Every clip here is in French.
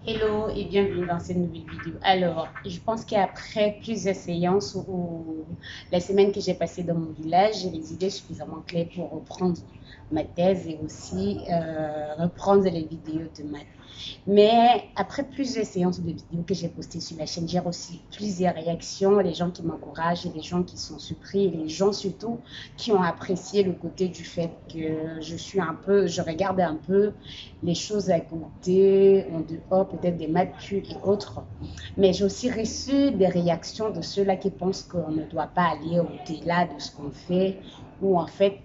Hello et bienvenue dans cette nouvelle vidéo. Alors, je pense qu'après plusieurs séances ou la semaine que j'ai passée dans mon village, j'ai les idées suffisamment claires pour reprendre ma thèse et aussi reprendre les vidéos de maths. Mais après plusieurs séances de vidéos que j'ai postées sur la chaîne, j'ai reçu plusieurs réactions, les gens qui m'encouragent et les gens qui sont surpris et les gens surtout qui ont apprécié le côté du fait que je regarde un peu les choses à côté, en dehors peut-être des maths pures et autres. Mais j'ai aussi reçu des réactions de ceux-là qui pensent qu'on ne doit pas aller au-delà de ce qu'on fait ou en fait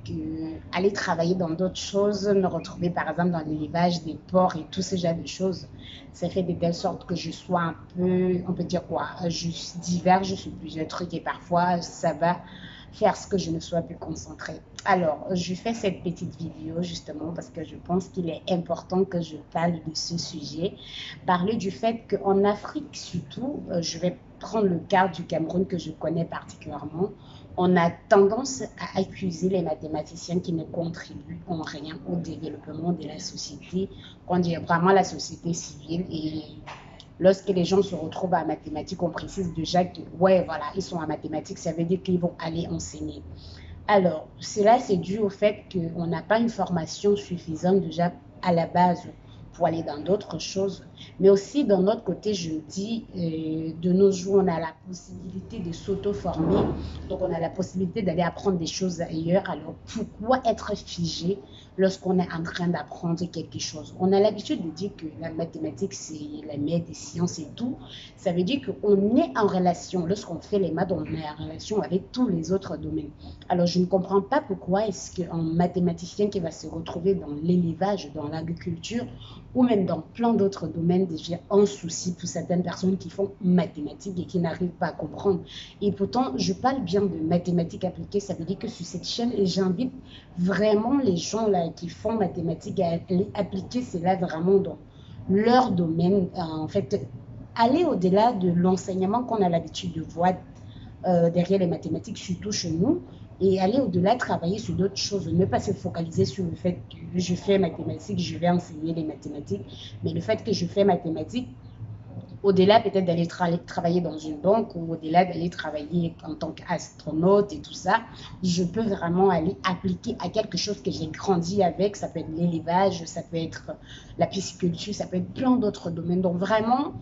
aller travailler dans d'autres choses, me retrouver par exemple dans l'élevage des porcs et tout ce genre de choses, ça fait de telle sorte que je sois un peu, on peut dire quoi, je diverge sur plusieurs trucs et parfois ça va faire ce que je ne sois plus concentrée. Alors, je fais cette petite vidéo justement parce que je pense qu'il est important que je parle de ce sujet. Parler du fait qu'en Afrique surtout, je vais prendre le cas du Cameroun que je connais particulièrement, on a tendance à accuser les mathématiciens qui ne contribuent en rien au développement de la société, qu'on dit vraiment la société civile. Et lorsque les gens se retrouvent à mathématiques, on précise déjà que, ouais, voilà, ils sont en mathématiques, ça veut dire qu'ils vont aller enseigner. Alors, cela, c'est dû au fait qu'on n'a pas une formation suffisante déjà à la base pour aller dans d'autres choses. Mais aussi, d'un autre côté, je dis, de nos jours, on a la possibilité de s'auto-former. Donc, on a la possibilité d'aller apprendre des choses ailleurs. Alors, pourquoi être figé lorsqu'on est en train d'apprendre quelque chose? On a l'habitude de dire que la mathématique, c'est la mère des sciences et tout. Ça veut dire qu'on est en relation, lorsqu'on fait les maths, on est en relation avec tous les autres domaines. Alors, je ne comprends pas pourquoi est-ce qu'un mathématicien qui va se retrouver dans l'élevage, dans l'agriculture, ou même dans plein d'autres domaines, déjà un souci pour certaines personnes qui font mathématiques et qui n'arrivent pas à comprendre. Et pourtant, je parle bien de mathématiques appliquées, ça veut dire que sur cette chaîne, j'invite vraiment les gens là qui font mathématiques à appliquer cela vraiment dans leur domaine. En fait, aller au-delà de l'enseignement qu'on a l'habitude de voir derrière les mathématiques, surtout chez nous, et aller au-delà, travailler sur d'autres choses, ne pas se focaliser sur le fait que je fais mathématiques, je vais enseigner les mathématiques, mais le fait que je fais mathématiques, au-delà peut-être d'aller travailler dans une banque ou au-delà d'aller travailler en tant qu'astronaute et tout ça, je peux vraiment aller appliquer à quelque chose que j'ai grandi avec. Ça peut être l'élevage, ça peut être la pisciculture, ça peut être plein d'autres domaines. Donc vraiment,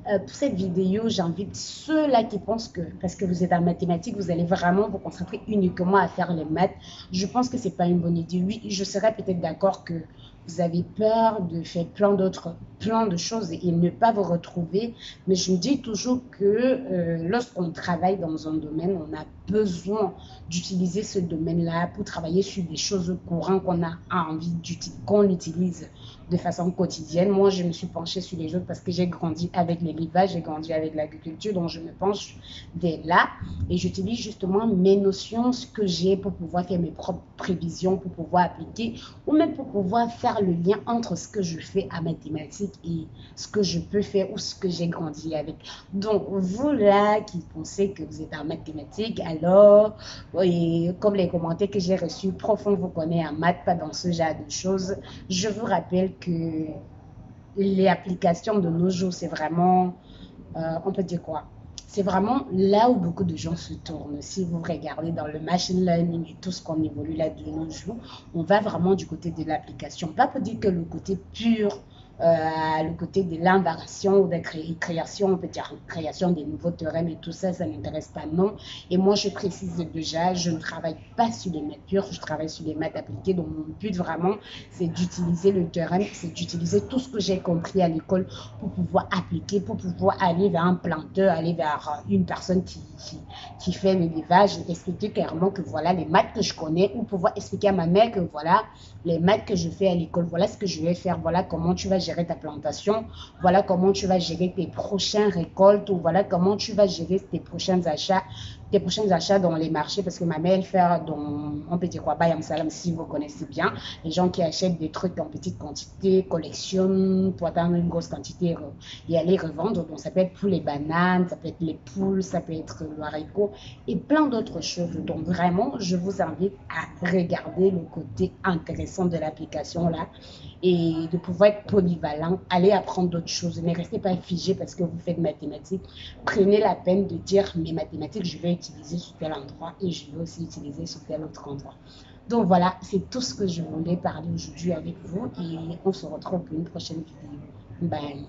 pour cette vidéo, j'invite ceux-là qui pensent que parce que vous êtes en mathématiques, vous allez vraiment vous concentrer uniquement à faire les maths. Je pense que ce n'est pas une bonne idée. Oui, je serais peut-être d'accord que vous avez peur de faire plein de choses et ne pas vous retrouver. Mais je me dis toujours que lorsqu'on travaille dans un domaine, on a besoin d'utiliser ce domaine-là pour travailler sur des choses courantes qu'on a envie d'utiliser, qu'on utilise de façon quotidienne. Moi, je me suis penchée sur les autres parce que j'ai grandi avec les rivages, j'ai grandi avec l'agriculture, donc je me penche dès là et j'utilise justement mes notions, ce que j'ai pour pouvoir faire mes propres prévisions, pour pouvoir appliquer ou même pour pouvoir faire le lien entre ce que je fais à mathématiques et ce que je peux faire ou ce que j'ai grandi avec. Donc, vous là qui pensez que vous êtes en mathématiques, alors, oui, comme les commentaires que j'ai reçus, profond vous connaît en maths, pas dans ce genre de choses. Je vous rappelle que les applications de nos jours, c'est vraiment, on peut dire quoi? C'est vraiment là où beaucoup de gens se tournent. Si vous regardez dans le machine learning et tout ce qu'on évolue là de nos jours, on va vraiment du côté de l'application. Pas pour dire que le côté pur, le côté de l'invention ou de création, on peut dire création des nouveaux théorèmes et tout ça, ça n'intéresse pas, non. Et moi, je précise déjà, je ne travaille pas sur les maths pures, je travaille sur les maths appliquées. Donc, mon but vraiment, c'est d'utiliser le théorème, c'est d'utiliser tout ce que j'ai compris à l'école pour pouvoir appliquer, pour pouvoir aller vers un planteur, aller vers une personne qui fait l'élevage et expliquer clairement que voilà les maths que je connais ou pouvoir expliquer à ma mère que voilà les maths que je fais à l'école, voilà ce que je vais faire, voilà comment tu vas gérer ta plantation, voilà comment tu vas gérer tes prochaines récoltes ou voilà comment tu vas gérer tes prochains achats tes prochains achats dans les marchés, parce que ma mère, elle fait dans, on peut dire quoi, Bayam Salam, si vous connaissez bien, les gens qui achètent des trucs en petite quantité, collectionnent pour atteindre une grosse quantité et aller revendre. Donc, ça peut être pour les bananes, ça peut être les poules, ça peut être le haricot et plein d'autres choses. Donc, vraiment, je vous invite à regarder le côté intéressant de l'application là et de pouvoir être polyvalent, aller apprendre d'autres choses. Ne restez pas figé parce que vous faites mathématiques. Prenez la peine de dire mes mathématiques, je vais utiliser sur tel endroit et je vais aussi utiliser sur tel autre endroit. Donc voilà, c'est tout ce que je voulais parler aujourd'hui avec vous et on se retrouve pour une prochaine vidéo. Bye.